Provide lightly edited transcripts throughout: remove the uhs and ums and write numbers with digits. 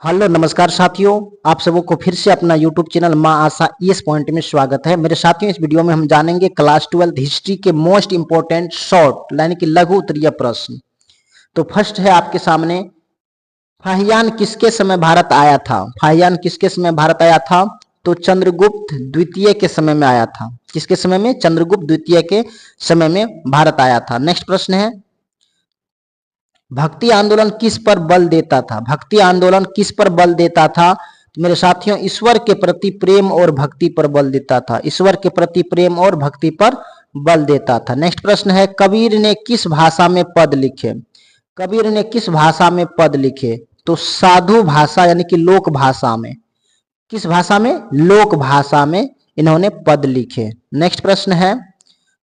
Hello नमस्कार साथियों, आप सबों को फिर से अपना यूट्यूब चैनल माँ आशा ईएस पॉइंट में स्वागत है। मेरे साथियों, इस वीडियो में हम जानेंगे क्लास 12 हिस्ट्री के मोस्ट इंपोर्टेंट शॉर्ट यानी कि लघु उत्तरीय प्रश्न। तो फर्स्ट है आपके सामने, फाहियान किसके समय भारत आया था? फाहियान किसके समय भारत आया था? तो चंद्रगुप्त द्वितीय के समय में आया था। किसके समय में? चंद्रगुप्त द्वितीय के समय में भारत आया था। नेक्स्ट प्रश्न है, भक्ति आंदोलन किस पर बल देता था? भक्ति आंदोलन किस पर बल देता था? तो मेरे साथियों, ईश्वर के प्रति प्रेम और भक्ति पर बल देता था। ईश्वर के प्रति प्रेम और भक्ति पर बल देता था। नेक्स्ट प्रश्न है, कबीर ने किस भाषा में पद लिखे? कबीर ने किस भाषा में पद लिखे? तो साधु भाषा यानी कि लोक भाषा में। किस भाषा में? लोक भाषा में इन्होंने पद लिखे। नेक्स्ट प्रश्न है,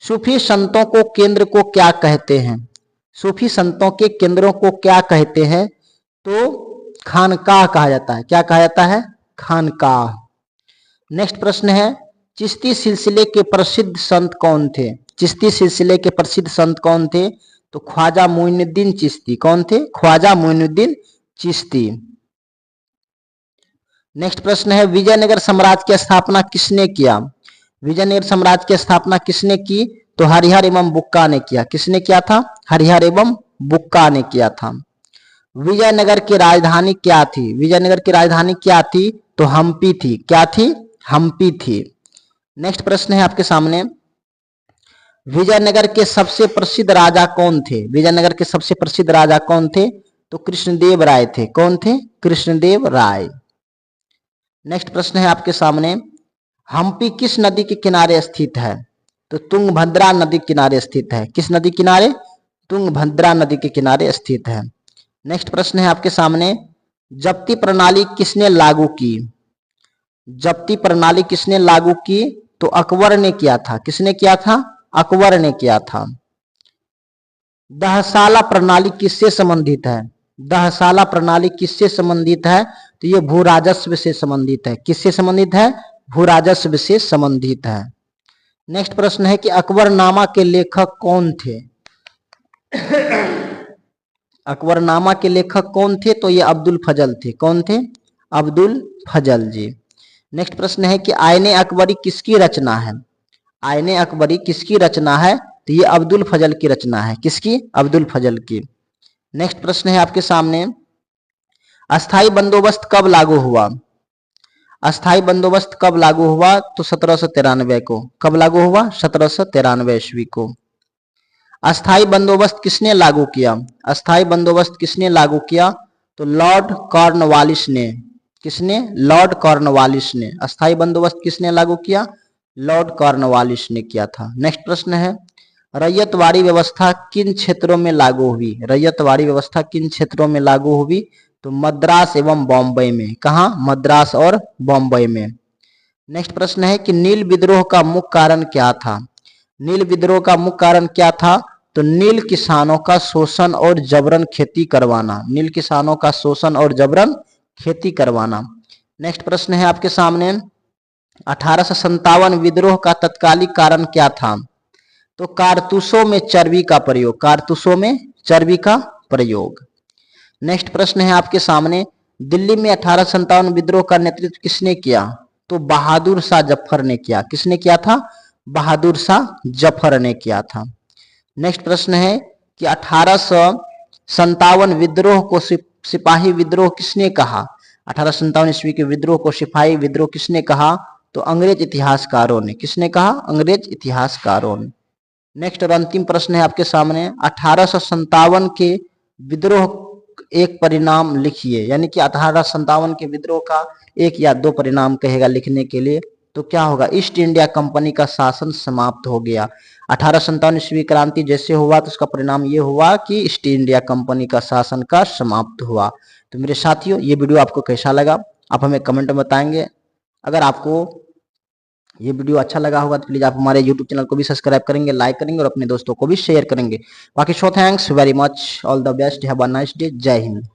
सूफी संतों को केंद्र को क्या कहते हैं? सूफी संतों के केंद्रों को क्या कहते हैं? तो खानकाह कहा जाता है। क्या कहा जाता है? खानकाह। नेक्स्ट प्रश्न है, चिश्ती सिलसिले के प्रसिद्ध संत कौन थे? चिश्ती सिलसिले के प्रसिद्ध संत कौन थे? तो ख्वाजा मोइनुद्दीन चिश्ती। कौन थे? ख्वाजा मोइनुद्दीन चिश्ती। नेक्स्ट प्रश्न है, विजयनगर साम्राज्य की स्थापना किसने किया? विजयनगर साम्राज्य की स्थापना किसने की? तो हरिहर एवं बुक्का ने किया। किसने किया था? हरिहर एवं बुक्का ने किया था। विजयनगर की राजधानी क्या थी? विजयनगर की राजधानी क्या थी? तो हम्पी थी। क्या थी? हम्पी थी। नेक्स्ट प्रश्न है आपके सामने, विजयनगर के सबसे प्रसिद्ध राजा कौन थे? विजयनगर के सबसे प्रसिद्ध राजा कौन थे? तो कृष्णदेव राय थे। कौन थे? कृष्णदेव राय। नेक्स्ट प्रश्न है आपके सामने, हम्पी किस नदी के किनारे स्थित है? तो तुंगभद्रा नदी किनारे स्थित है। किस नदी किनारे? तुंगभद्रा नदी के किनारे स्थित है। नेक्स्ट प्रश्न है आपके सामने, जब्ती प्रणाली किसने लागू की? जब्ती प्रणाली किसने लागू की? तो अकबर ने किया था। किसने किया था? अकबर ने किया था। दहसाला प्रणाली किससे संबंधित है? दहसाला प्रणाली किससे संबंधित है? तो ये भू राजस्व से संबंधित है। किससे संबंधित है? भू राजस्व से संबंधित है। नेक्स्ट प्रश्न है कि अकबरनामा के लेखक कौन थे? अकबरनामा के लेखक कौन थे? तो ये अब्दुल फजल थे। कौन थे? अब्दुल फजल जी। नेक्स्ट प्रश्न है कि आईने अकबरी किसकी रचना है? आईने अकबरी किसकी रचना है? तो ये अब्दुल फजल की रचना है। किसकी? अब्दुल फजल की। नेक्स्ट प्रश्न है आपके सामने, अस्थाई बंदोबस्त कब लागू हुआ? अस्थाई बंदोबस्त कब लागू हुआ? तो 1793 को। कब लागू हुआ? 1793 ईस्वी को। अस्थाई बंदोबस्त किसने लागू किया? अस्थाई बंदोबस्त किसने लागू किया? तो लॉर्ड कॉर्नवालिस ने। किसने? लॉर्ड कॉर्नवालिस ने। अस्थाई बंदोबस्त किसने लागू किया? लॉर्ड कॉर्नवालिस ने किया था। नेक्स्ट प्रश्न है, रैयतवाड़ी व्यवस्था किन क्षेत्रों में लागू हुई? रैयतवाड़ी व्यवस्था किन क्षेत्रों में लागू हुई? तो मद्रास एवं बॉम्बे में। कहा? मद्रास और बॉम्बे में। नेक्स्ट प्रश्न है कि नील विद्रोह का मुख्य कारण क्या था? नील विद्रोह का मुख्य कारण क्या था? तो नील किसानों का शोषण और जबरन खेती करवाना। नील किसानों का शोषण और जबरन खेती करवाना। नेक्स्ट प्रश्न है आपके सामने, 1857 विद्रोह का तत्कालिक कारण क्या था? तो कारतूसों में चर्बी का प्रयोग। कारतूसों में चर्बी का प्रयोग। नेक्स्ट प्रश्न है आपके सामने, दिल्ली में 1857 विद्रोह का नेतृत्व किसने किया? तो बहादुर शाह जफर ने किया। किसने किया था? बहादुर शाह जफर ने किया था। नेक्स्ट प्रश्न है कि 1857 विद्रोह को सिपाही विद्रोह किसने कहा? 1857 ईस्वी के विद्रोह को सिपाही विद्रोह किसने कहा? तो अंग्रेज इतिहासकारों ने। किसने कहा? अंग्रेज इतिहासकारों ने। नेक्स्ट और अंतिम प्रश्न है आपके सामने, 1857 के विद्रोह एक परिणाम लिखिए। यानी कि 1857 के विद्रोह का एक या दो परिणाम कहेगा लिखने के लिए, तो क्या होगा? ईस्ट इंडिया कंपनी का शासन समाप्त हो गया। 1857 ईस्वी क्रांति जैसे हुआ तो उसका परिणाम ये हुआ कि ईस्ट इंडिया कंपनी का शासन का समाप्त हुआ। तो मेरे साथियों, ये वीडियो आपको कैसा लगा आप हमें कमेंट में बताएंगे। अगर आपको ये वीडियो अच्छा लगा होगा तो प्लीज आप हमारे YouTube चैनल को भी सब्सक्राइब करेंगे, लाइक करेंगे और अपने दोस्तों को भी शेयर करेंगे। बाकी so thanks very much, all the best, have a nice day, जय हिंद।